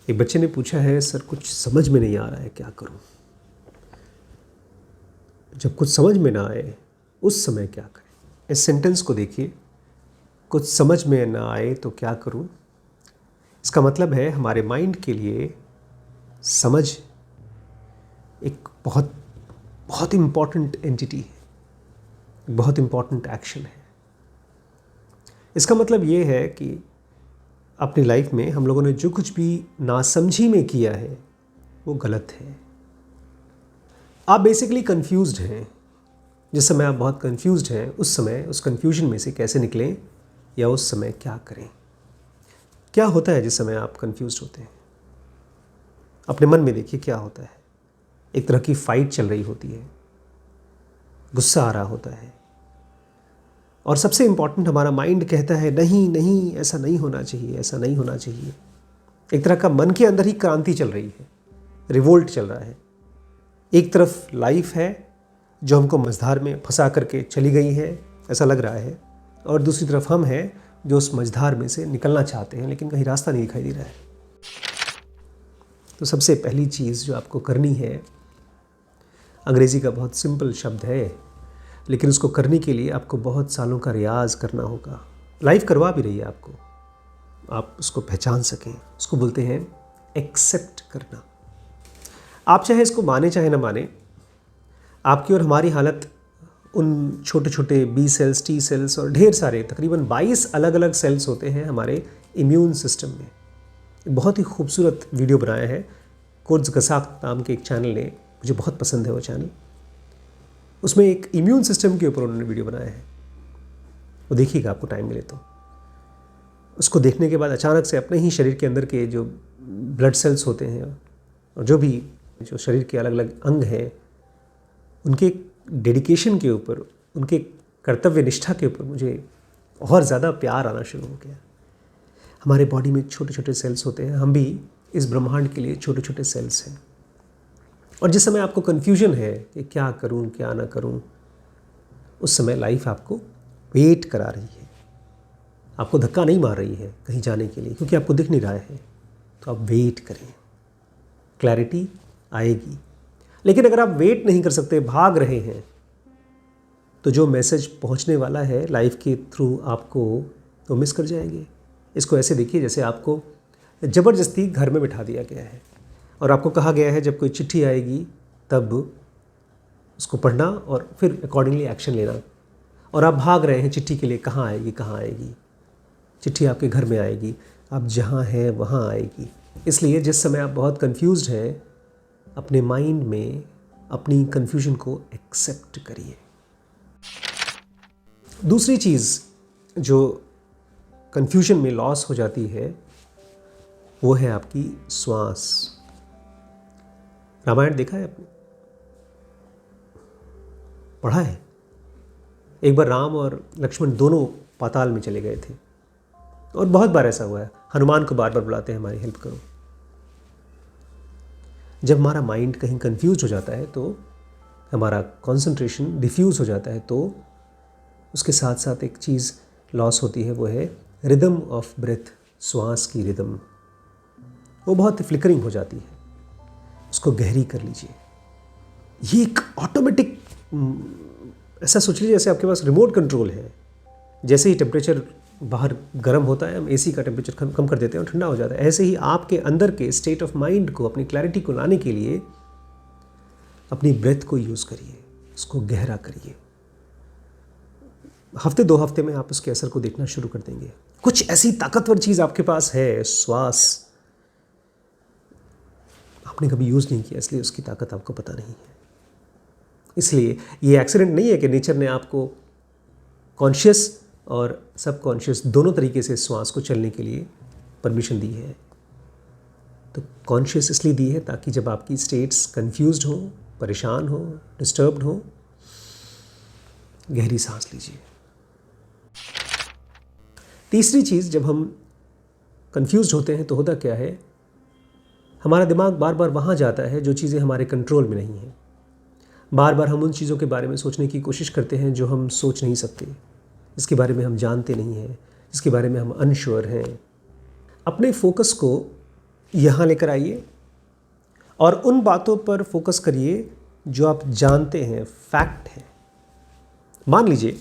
एक बच्चे ने पूछा है, सर कुछ समझ में नहीं आ रहा है, क्या करूं? जब कुछ समझ में ना आए उस समय क्या करें? इस सेंटेंस को देखिए, कुछ समझ में ना आए तो क्या करूं। इसका मतलब है हमारे माइंड के लिए समझ एक बहुत बहुत इम्पॉर्टेंट एंटिटी है, बहुत इम्पॉर्टेंट एक्शन है। इसका मतलब ये है कि अपनी लाइफ में हम लोगों ने जो कुछ भी नासमझी में किया है वो गलत है। आप बेसिकली कंफ्यूज्ड हैं। जिस समय आप बहुत कंफ्यूज्ड हैं उस समय उस कंफ्यूजन में से कैसे निकलें या उस समय क्या करें? क्या होता है जिस समय आप कंफ्यूज्ड होते हैं? अपने मन में देखिए क्या होता है। एक तरह की फाइट चल रही होती है, गुस्सा आ रहा होता है, और सबसे इम्पॉर्टेंट हमारा माइंड कहता है नहीं नहीं, ऐसा नहीं होना चाहिए, ऐसा नहीं होना चाहिए। एक तरह का मन के अंदर ही क्रांति चल रही है, रिवोल्ट चल रहा है। एक तरफ लाइफ है जो हमको मझधार में फंसा करके चली गई है, ऐसा लग रहा है, और दूसरी तरफ हम हैं जो उस मझधार में से निकलना चाहते हैं लेकिन कहीं रास्ता नहीं दिखाई दे रहा है। तो सबसे पहली चीज़ जो आपको करनी है, अंग्रेज़ी का बहुत सिंपल शब्द है लेकिन उसको करने के लिए आपको बहुत सालों का रियाज करना होगा। लाइफ करवा भी रही है आपको, आप उसको पहचान सकें। उसको बोलते हैं एक्सेप्ट करना। आप चाहे इसको माने चाहे ना माने, आपकी और हमारी हालत उन छोटे छोटे बी सेल्स, टी सेल्स और ढेर सारे तकरीबन 22 अलग अलग सेल्स होते हैं हमारे इम्यून सिस्टम में। बहुत ही खूबसूरत वीडियो बनाया है कुर्ज़गसाक नाम के एक चैनल ने, मुझे बहुत पसंद है वो चैनल। उसमें एक इम्यून सिस्टम के ऊपर उन्होंने वीडियो बनाया है, वो देखिएगा आपको टाइम मिले तो। उसको देखने के बाद अचानक से अपने ही शरीर के अंदर के जो ब्लड सेल्स होते हैं और जो शरीर के अलग अलग अंग हैं, उनके डेडिकेशन के ऊपर, उनके कर्तव्य निष्ठा के ऊपर मुझे और ज़्यादा प्यार आना शुरू हो गया। हमारे बॉडी में छोटे छोटे सेल्स होते हैं, हम भी इस ब्रह्मांड के लिए छोटे छोटे सेल्स हैं। और जिस समय आपको कन्फ्यूजन है कि क्या करूं क्या ना करूं, उस समय लाइफ आपको वेट करा रही है, आपको धक्का नहीं मार रही है कहीं जाने के लिए, क्योंकि आपको दिख नहीं रहा है। तो आप वेट करें, क्लैरिटी आएगी। लेकिन अगर आप वेट नहीं कर सकते, भाग रहे हैं, तो जो मैसेज पहुंचने वाला है लाइफ के थ्रू आपको, तो मिस कर जाएंगे। इसको ऐसे देखिए जैसे आपको ज़बरदस्ती घर में बिठा दिया गया है और आपको कहा गया है जब कोई चिट्ठी आएगी तब उसको पढ़ना और फिर अकॉर्डिंगली एक्शन लेना, और आप भाग रहे हैं चिट्ठी के लिए। कहाँ आएगी, कहाँ आएगी? चिट्ठी आपके घर में आएगी, आप जहाँ हैं वहाँ आएगी। इसलिए जिस समय आप बहुत कंफ्यूज्ड हैं, अपने माइंड में अपनी कंफ्यूजन को एक्सेप्ट करिए। दूसरी चीज़ जो कंफ्यूजन में लॉस हो जाती है वो है आपकी श्वास। रामायण देखा है आपने? पढ़ा है? एक बार राम और लक्ष्मण दोनों पाताल में चले गए थे, और बहुत बार ऐसा हुआ है। हनुमान को बार बार बुलाते हैं, हमारी हेल्प करो। जब हमारा माइंड कहीं कंफ्यूज हो जाता है तो हमारा कंसंट्रेशन डिफ्यूज हो जाता है, तो उसके साथ साथ एक चीज़ लॉस होती है, वो है रिदम ऑफ ब्रेथ, श्वास की रिदम। वो बहुत फ्लिकरिंग हो जाती है, उसको गहरी कर लीजिए। ये एक ऑटोमेटिक, ऐसा सोच लीजिए जैसे आपके पास रिमोट कंट्रोल है। जैसे ही टेम्परेचर बाहर गर्म होता है, हम एसी का टेम्परेचर कम कर देते हैं और ठंडा हो जाता है। ऐसे ही आपके अंदर के स्टेट ऑफ माइंड को, अपनी क्लैरिटी को लाने के लिए अपनी ब्रेथ को यूज़ करिए, उसको गहरा करिए। हफ्ते 2 हफ्ते में आप उसके असर को देखना शुरू कर देंगे। कुछ ऐसी ताकतवर चीज़ आपके पास है, श्वास, आपने कभी यूज़ नहीं किया, इसलिए उसकी ताकत आपको पता नहीं है। इसलिए ये एक्सीडेंट नहीं है कि नेचर ने आपको कॉन्शियस और सबकॉन्शियस दोनों तरीके से श्वास को चलने के लिए परमिशन दी है। तो कॉन्शियस इसलिए दी है ताकि जब आपकी स्टेट्स कंफ्यूज्ड हो, परेशान हो, डिस्टर्ब्ड हो, गहरी सांस लीजिए। तीसरी चीज़, जब हम कंफ्यूज्ड होते हैं तो होता क्या है, हमारा दिमाग बार बार वहाँ जाता है जो चीज़ें हमारे कंट्रोल में नहीं हैं। बार बार हम उन चीज़ों के बारे में सोचने की कोशिश करते हैं जो हम सोच नहीं सकते, जिसके बारे में हम जानते नहीं हैं, जिसके बारे में हम अनश्योर हैं। अपने फोकस को यहाँ लेकर आइए और उन बातों पर फोकस करिए जो आप जानते हैं, फैक्ट है। मान लीजिए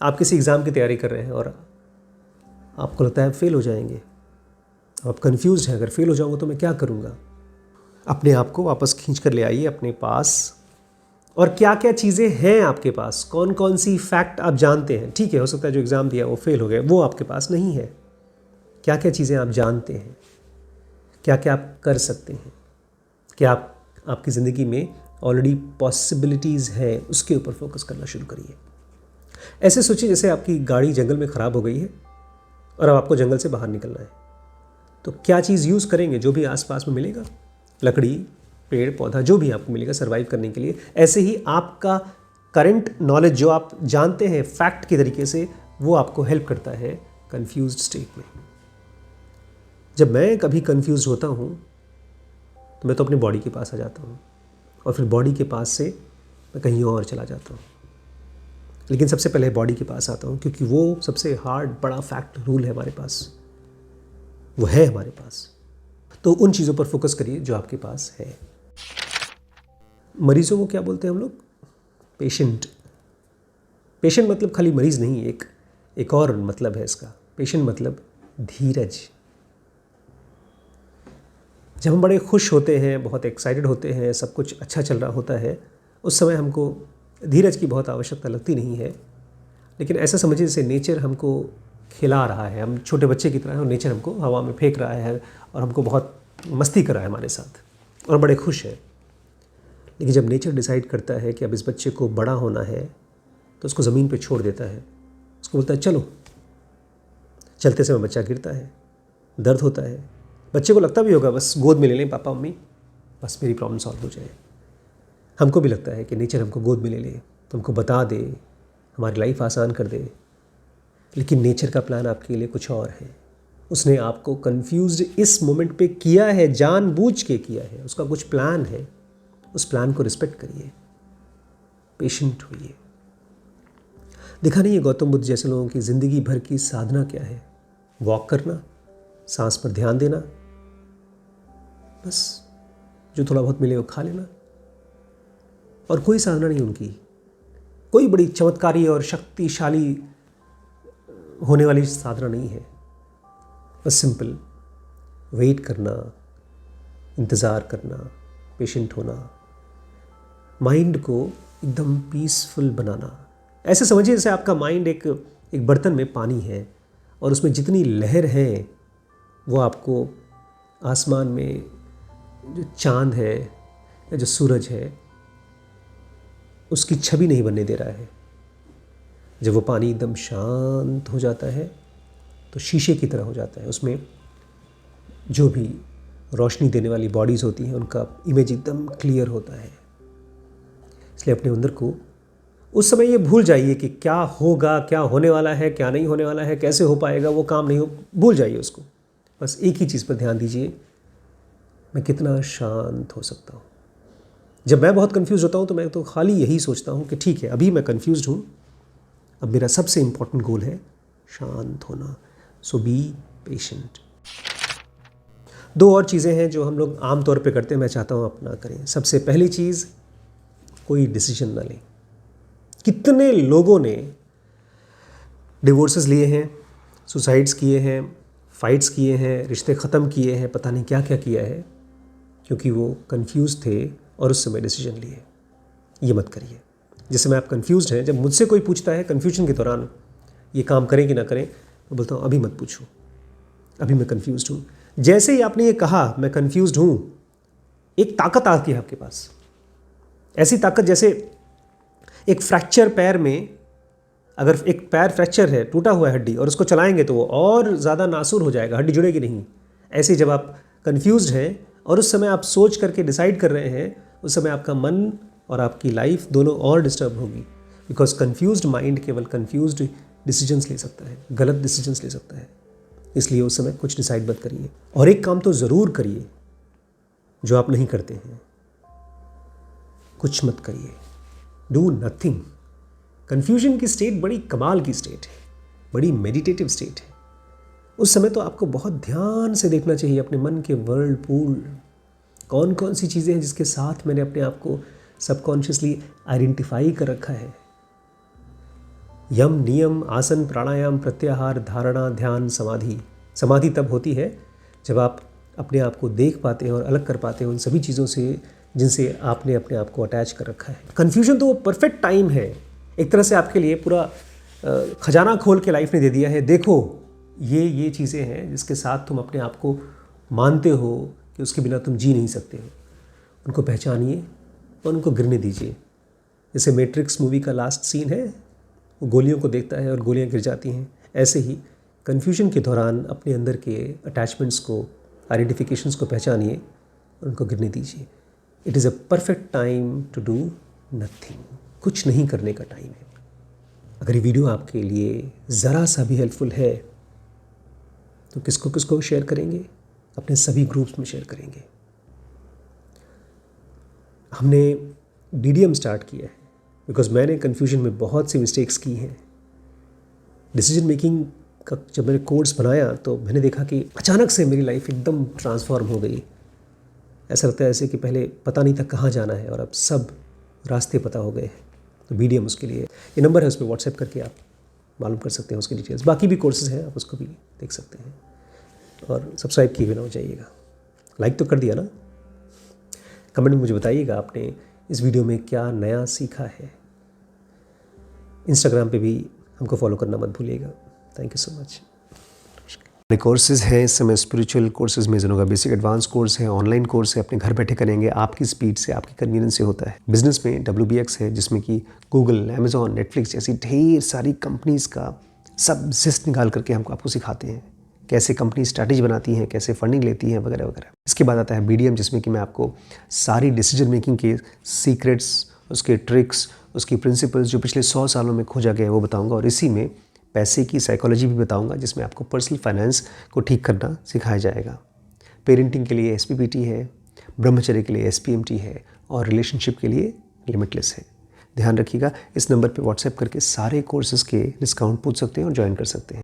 आप किसी एग्ज़ाम की तैयारी कर रहे हैं और आपको लगता है फेल हो जाएंगे, आप कंफ्यूज हैं, अगर फेल हो जाऊंगा तो मैं क्या करूंगा। अपने आप को वापस खींच कर ले आइए अपने पास, और क्या क्या चीज़ें हैं आपके पास, कौन कौन सी फैक्ट आप जानते हैं। ठीक है, हो सकता है जो एग्ज़ाम दिया वो फेल हो गए, वो आपके पास नहीं है। क्या क्या चीज़ें आप जानते हैं, क्या क्या आप कर सकते हैं, क्या आपकी ज़िंदगी में ऑलरेडी पॉसिबिलिटीज़ हैं, उसके ऊपर फोकस करना शुरू करिए। ऐसे सोचिए जैसे आपकी गाड़ी जंगल में ख़राब हो गई है और अब आपको जंगल से बाहर निकलना है, तो क्या चीज़ यूज़ करेंगे, जो भी आसपास में मिलेगा, लकड़ी, पेड़ पौधा, जो भी आपको मिलेगा सर्वाइव करने के लिए। ऐसे ही आपका करंट नॉलेज जो आप जानते हैं फैक्ट के तरीके से, वो आपको हेल्प करता है कंफ्यूज्ड स्टेट में। जब मैं कभी कंफ्यूज होता हूँ तो मैं तो अपनी बॉडी के पास आ जाता हूँ और फिर बॉडी के पास से मैं कहीं और चला जाता हूँ, लेकिन सबसे पहले बॉडी के पास आता हूँ क्योंकि वो सबसे हार्ड बड़ा फैक्ट रूल है हमारे पास, वो है हमारे पास। तो उन चीज़ों पर फोकस करिए जो आपके पास है। मरीजों को क्या बोलते हैं हम लोग? पेशेंट। पेशेंट मतलब खाली मरीज़ नहीं, एक और मतलब है इसका। पेशेंट मतलब धीरज। जब हम बड़े खुश होते हैं, बहुत एक्साइटेड होते हैं, सब कुछ अच्छा चल रहा होता है, उस समय हमको धीरज की बहुत आवश्यकता लगती नहीं है। लेकिन ऐसा समझिए जैसे नेचर हमको खिला रहा है, हम छोटे बच्चे की तरह हैं और नेचर हमको हवा में फेंक रहा है और हमको बहुत मस्ती कर रहा है हमारे साथ और बड़े खुश है। लेकिन जब नेचर डिसाइड करता है कि अब इस बच्चे को बड़ा होना है, तो उसको ज़मीन पे छोड़ देता है, उसको बोलता है चलो। चलते समय बच्चा गिरता है, दर्द होता है, बच्चे को लगता भी होगा बस गोद में ले लें पापा मम्मी, बस मेरी प्रॉब्लम सॉल्व हो जाए। हमको भी लगता है कि नेचर हमको गोद में ले ले, तो हमको बता दे, हमारी लाइफ आसान कर दे। लेकिन नेचर का प्लान आपके लिए कुछ और है। उसने आपको कंफ्यूज्ड इस मोमेंट पे किया है, जानबूझ के किया है, उसका कुछ प्लान है। उस प्लान को रिस्पेक्ट करिए, पेशेंट होइए। देखा नहीं है गौतम बुद्ध जैसे लोगों की ज़िंदगी भर की साधना क्या है? वॉक करना, सांस पर ध्यान देना, बस जो थोड़ा बहुत मिले वो खा लेना, और कोई साधना नहीं उनकी, कोई बड़ी चमत्कारी और शक्तिशाली होने वाली साधना नहीं है। बस सिंपल वेट करना, इंतज़ार करना, पेशेंट होना, माइंड को एकदम पीसफुल बनाना। ऐसे समझिए जैसे आपका माइंड एक बर्तन में पानी है और उसमें जितनी लहर है वो आपको आसमान में जो चांद है या जो सूरज है उसकी छवि नहीं बनने दे रहा है। जब वो पानी एकदम शांत हो जाता है तो शीशे की तरह हो जाता है, उसमें जो भी रोशनी देने वाली बॉडीज़ होती हैं उनका इमेज एकदम क्लियर होता है। इसलिए अपने अंदर को उस समय ये भूल जाइए कि क्या होगा, क्या होने वाला है, क्या नहीं होने वाला है, कैसे हो पाएगा, वो काम नहीं हो, भूल जाइए उसको। बस एक ही चीज़ पर ध्यान दीजिए, मैं कितना शांत हो सकता हूँ। जब मैं बहुत कंफ्यूज होता हूँ तो मैं तो खाली यही सोचता हूँ कि ठीक है, अभी मैं कंफ्यूज हूँ, अब मेरा सबसे इम्पोर्टेंट गोल है शांत होना। सो बी पेशेंट। दो और चीज़ें हैं जो हम लोग आम तौर पे करते हैं, मैं चाहता हूँ अपना करें। सबसे पहली चीज़, कोई डिसीजन ना लें। कितने लोगों ने डिवोर्सेस लिए हैं, सुसाइड्स किए हैं, फाइट्स किए हैं, रिश्ते ख़त्म किए हैं, पता नहीं क्या क्या किया है, क्योंकि वो कंफ्यूज थे और उस समय डिसीजन लिए। ये मत करिए। जिस समय आप कंफ्यूज्ड हैं, जब मुझसे कोई पूछता है कन्फ्यूजन के दौरान ये काम करें कि ना करें, मैं बोलता हूँ अभी मत पूछो, अभी मैं कंफ्यूज्ड हूँ। जैसे ही आपने ये कहा मैं कंफ्यूज्ड हूँ, एक ताकत आती है आपके पास, ऐसी ताकत जैसे एक फ्रैक्चर पैर में, अगर एक पैर फ्रैक्चर है, टूटा हुआ है हड्डी, और उसको चलाएंगे तो वो और ज़्यादा नासूर हो जाएगा, हड्डी जुड़ेगी नहीं। ऐसे जब आप कंफ्यूज्ड हैं और उस समय आप सोच करके डिसाइड कर रहे हैं, उस समय आपका मन और आपकी लाइफ दोनों और डिस्टर्ब होगी। बिकॉज कंफ्यूज्ड माइंड केवल कंफ्यूज्ड डिसीजंस ले सकता है, गलत डिसीजंस ले सकता है। इसलिए उस समय कुछ डिसाइड मत करिए। और एक काम तो ज़रूर करिए जो आप नहीं करते हैं, कुछ मत करिए, डू नथिंग। कन्फ्यूजन की स्टेट बड़ी कमाल की स्टेट है, बड़ी मेडिटेटिव स्टेट है। उस समय तो आपको बहुत ध्यान से देखना चाहिए अपने मन के वर्ल्ड पूल, कौन कौन सी चीज़ें हैं जिसके साथ मैंने अपने आप को सबकॉन्शियसली आइडेंटिफाई कर रखा है। यम, नियम, आसन, प्राणायाम, प्रत्याहार, धारणा, ध्यान, समाधि। समाधि तब होती है जब आप अपने आप को देख पाते हैं और अलग कर पाते हैं उन सभी चीज़ों से जिनसे आपने अपने आप को अटैच कर रखा है। कन्फ्यूजन तो वो परफेक्ट टाइम है, एक तरह से आपके लिए पूरा खजाना खोल के लाइफ ने दे दिया है। देखो ये चीज़ें हैं जिसके साथ तुम अपने आप को मानते हो कि उसके बिना तुम जी नहीं सकते हो। उनको पहचानिए और उनको गिरने दीजिए। जैसे मैट्रिक्स मूवी का लास्ट सीन है, वो गोलियों को देखता है और गोलियां गिर जाती हैं, ऐसे ही कन्फ्यूजन के दौरान अपने अंदर के अटैचमेंट्स को, आइडेंटिफिकेशंस को पहचानिए और उनको गिरने दीजिए। It is a perfect time to do nothing. कुछ नहीं करने का टाइम है। अगर ये वीडियो आपके लिए ज़रा सा भी हेल्पफुल है तो किसको किसको शेयर करेंगे? अपने सभी ग्रुप्स में शेयर करेंगे। हमने DDM स्टार्ट किया है बिकॉज मैंने कन्फ्यूजन में बहुत सी मिस्टेक्स की हैं। डिसीजन मेकिंग का जब मैंने कोर्स बनाया तो मैंने देखा कि अचानक से मेरी लाइफ एकदम ट्रांसफॉर्म हो गई। ऐसा लगता है ऐसे कि पहले पता नहीं था कहाँ जाना है और अब सब रास्ते पता हो गए हैं। तो BDM उसके लिए, ये नंबर है, उस पर व्हाट्सएप करके आप मालूम कर सकते हैं उसकी डिटेल्स। बाकी भी कोर्सेज हैं, आप उसको भी देख सकते हैं। और सब्सक्राइब किए बिना हो जाइएगा। लाइक तो कर दिया ना? कमेंट में मुझे बताइएगा आपने इस वीडियो में क्या नया सीखा है। इंस्टाग्राम पे भी हमको फॉलो करना मत भूलिएगा। Thank you so much. Courses हैं इस समय, स्पिरिचुअल कोर्सेज में जनों का बेसिक एडवांस कोर्स है, ऑनलाइन कोर्स है, अपने घर बैठे करेंगे, आपकी स्पीड से, आपकी कन्वीनियंस से होता है। बिजनेस में WBX है जिसमें कि गूगल, अमेजॉन, नेटफ्लिक्स जैसी ढेर सारी कंपनीज़ का सब जिस्ट निकाल करके आपको सिखाते हैं कैसे कंपनी स्ट्रैटेजी बनाती हैं, कैसे फंडिंग लेती हैं, वगैरह वगैरह। इसके बाद आता है BDM जिसमें कि मैं आपको सारी डिसीजन मेकिंग के सीक्रेट्स, उसके ट्रिक्स, उसकी प्रिंसिपल्स जो पिछले 100 सालों में खोजा गया है वो बताऊंगा। और इसी में पैसे की साइकोलॉजी भी बताऊंगा जिसमें आपको पर्सनल फाइनेंस को ठीक करना सिखाया जाएगा। पेरेंटिंग के लिए SPPT है, ब्रह्मचर्य के लिए SPMT है और रिलेशनशिप के लिए लिमिटलेस है। ध्यान रखिएगा, इस नंबर पे व्हाट्सएप करके सारे कोर्सेज़ के डिस्काउंट पूछ सकते हैं और ज्वाइन कर सकते हैं।